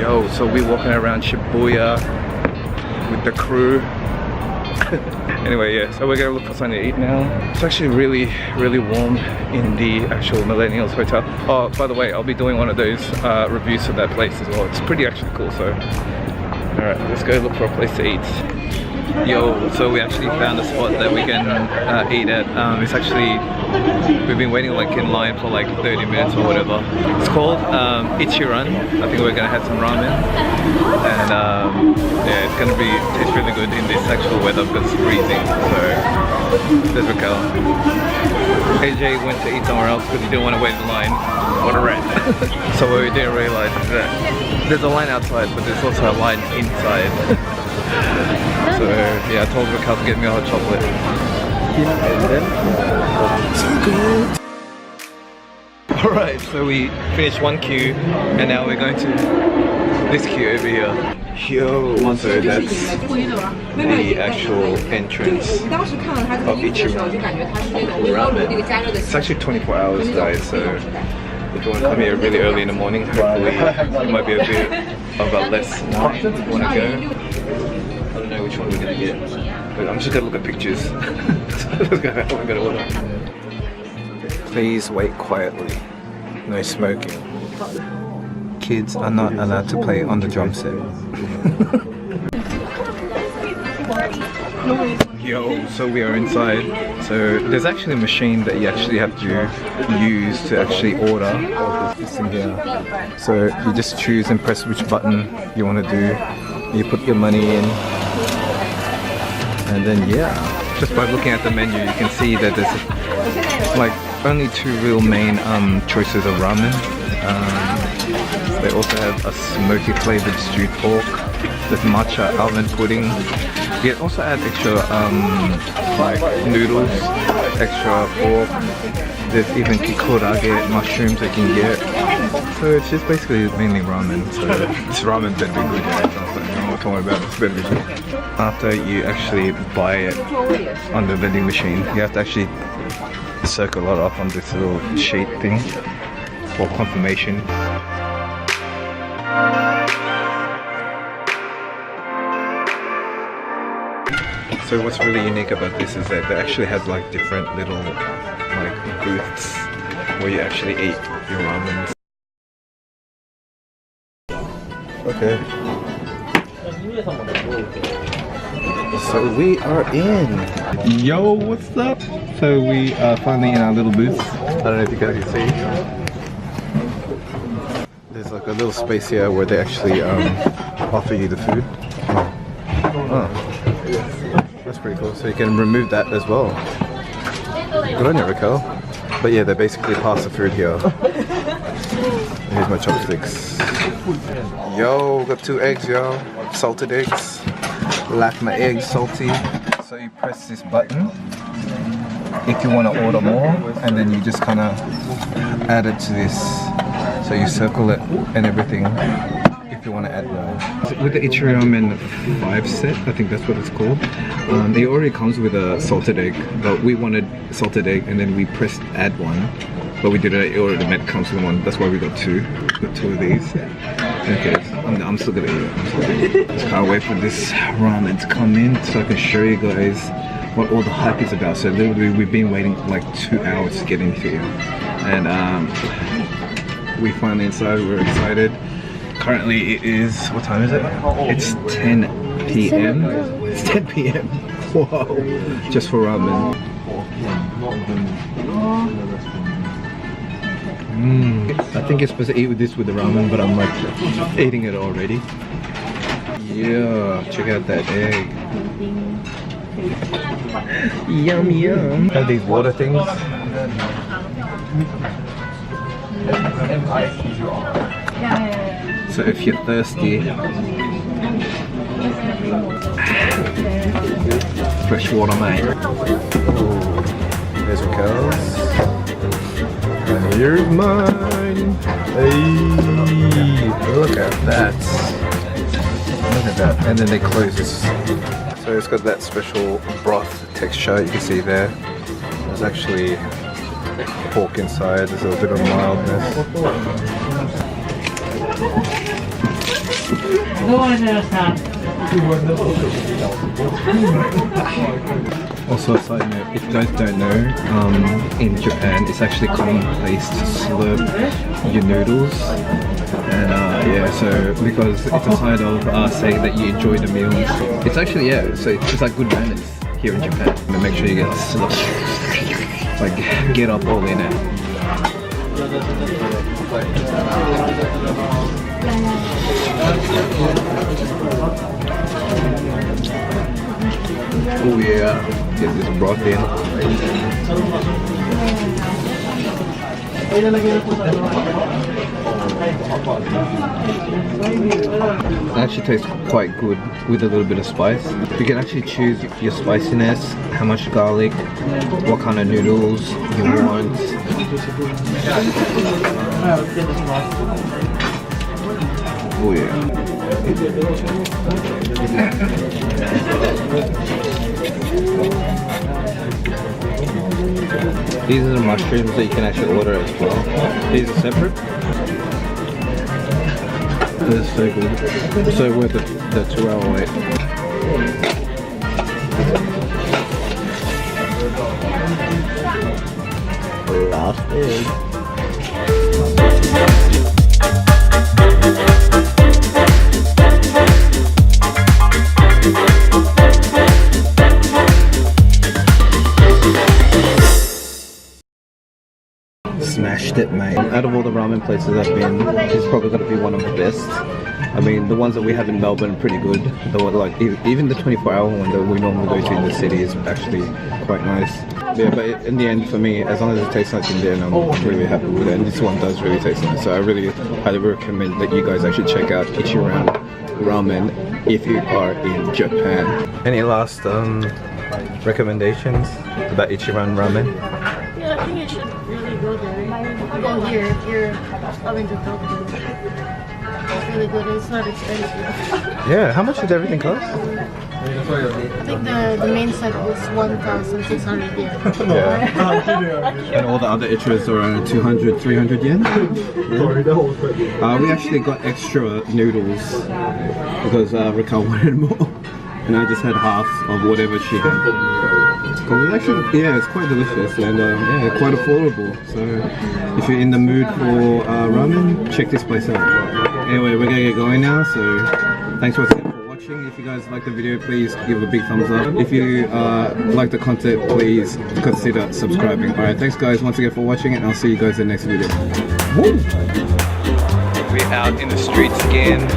Yo, so we're walking around Shibuya with the crew. Anyway, yeah, so we're gonna look for something to eat now. It's actually really warm in the actual Millennials Hotel. Oh, by the way, I'll be doing one of those reviews of that place as well. It's pretty actually cool, so alright, let's go look for a place to eat. Yo, so we actually found a spot that we can eat at. It's actually, we've been waiting like in line for like 30 minutes or whatever. It's called ICHIRAN. I think we're gonna have some ramen, and yeah, it's gonna taste really good in this actual weather because it's freezing. So there's Raquel. AJ went to eat somewhere else because he didn't want to wait in line. What a rat. So what we didn't realize is that there's a line outside, but there's also a line inside. So yeah, I told Raquel to get me a hot chocolate. So good. Alright, so we finished one queue and now we're going to this queue over here. Yo, so that's the actual entrance of ICHIRAN Ramen. It's actually 24 hours, guys, so if you want to come here really early in the morning, hopefully it might be a bit of a less line if you want to go. I don't know which one we're gonna get, but I'm just gonna look at pictures. I'm gonna order. Please wait quietly. No smoking. Kids are not allowed to play on the drum set. Yo, so we are inside. So there's actually a machine that you actually have to use to actually order this in here. So you just choose and press which button you want to do. You put your money in. And then yeah, just by looking at the menu you can see that there's like only two real main choices of ramen. They also have a smoky flavored stewed pork. There's matcha almond pudding. You can also add extra like noodles, extra pork. There's even kikurage mushrooms you can get. So it's just basically mainly ramen. So this ramen better be good, guys. I don't know what I'm talking about. It's better be good. After you actually buy it on the vending machine, you have to actually circle it off on this little sheet thing for confirmation. So what's really unique about this is that they actually have like different little like booths where you actually eat your ramen. Okay. So we are in. Yo, what's up? So we are finally in our little booth. I don't know if you guys can see. There's like a little space here where they actually offer you the food. Oh, that's pretty cool. So you can remove that as well. Good on you, Raquel. But yeah, they basically pass the food here. Here's my chopsticks. Yo, got 2 eggs, yo. Salted eggs. Like my eggs salty. So you press this button if you want to order more, and then you just kind of add it to this. So you circle it and everything if you want to add more. With the ICHIRAN Ramen 5 set, I think that's what it's called. It already comes with a salted egg, but we wanted salted egg and then we pressed add one. But we did it already meant comes with one. That's why we got 2. Got 2 of these. Okay, I'm still gonna eat it. Just can't wait for this ramen to come in so I can show you guys what all the hype is about. So literally we've been waiting like 2 hours to get in here, and we finally inside. We're excited. Currently it is, what time is it? It's 10 p.m. It's 10 p.m. Wow, just for ramen. I think you're supposed to eat with this with the ramen, but I'm like eating it already. Yeah, check out that egg. Yum yum. Have these water things. So if you're thirsty, fresh water, mate. Ooh, there's Raquel's. And here's mine. Hey, look at that. Look at that. And then they close this. So it's got that special broth texture you can see there. There's actually pork inside. There's a little bit of mildness. Also, a side note, if you guys don't know, in Japan it's actually commonplace to slurp your noodles. And yeah, so because it's a sign of saying that you enjoy the meals. It's actually, yeah, so it's like good manners here in Japan. And make sure you get slurp. Like, get up all in it. Oh yeah, get this broth in. It actually tastes quite good with a little bit of spice. You can actually choose your spiciness, how much garlic, what kind of noodles you want. Oh yeah. These are the mushrooms that you can actually order as well. These are separate. They're so good. So worth the 2-hour wait. Last egg. Smashed it, mate. Out of all the ramen places I've been, this is probably going to be one of the best. I mean, the ones that we have in Melbourne are pretty good. Though, like, even the 24-hour one that we normally go to in the city is actually quite nice. Yeah, but in the end, for me, as long as it tastes like Indian, I'm really happy with it. And this one does really taste nice. So I really highly recommend that you guys actually check out ICHIRAN Ramen if you are in Japan. Any last recommendations about ICHIRAN Ramen? Yeah, I think you should really go there. Go here if you're coming to Tokyo. It's really good. It's not expensive. Yeah, how much did everything cost? I think the main set was 1,600 yen. Yeah. And all the other ichiras are around 200, 300 yen. Yeah. We actually got extra noodles because Raquel wanted more. And I just had half of whatever she had. It's actually, yeah, it's quite delicious and yeah, quite affordable. So if you're in the mood for ramen, check this place out. Anyway, we're gonna get going now. So thanks once again for watching. If you guys like the video, please give a big thumbs up. If you like the content, please consider subscribing. Alright, thanks guys once again for watching, and I'll see you guys in the next video. Woo! We're out in the streets again.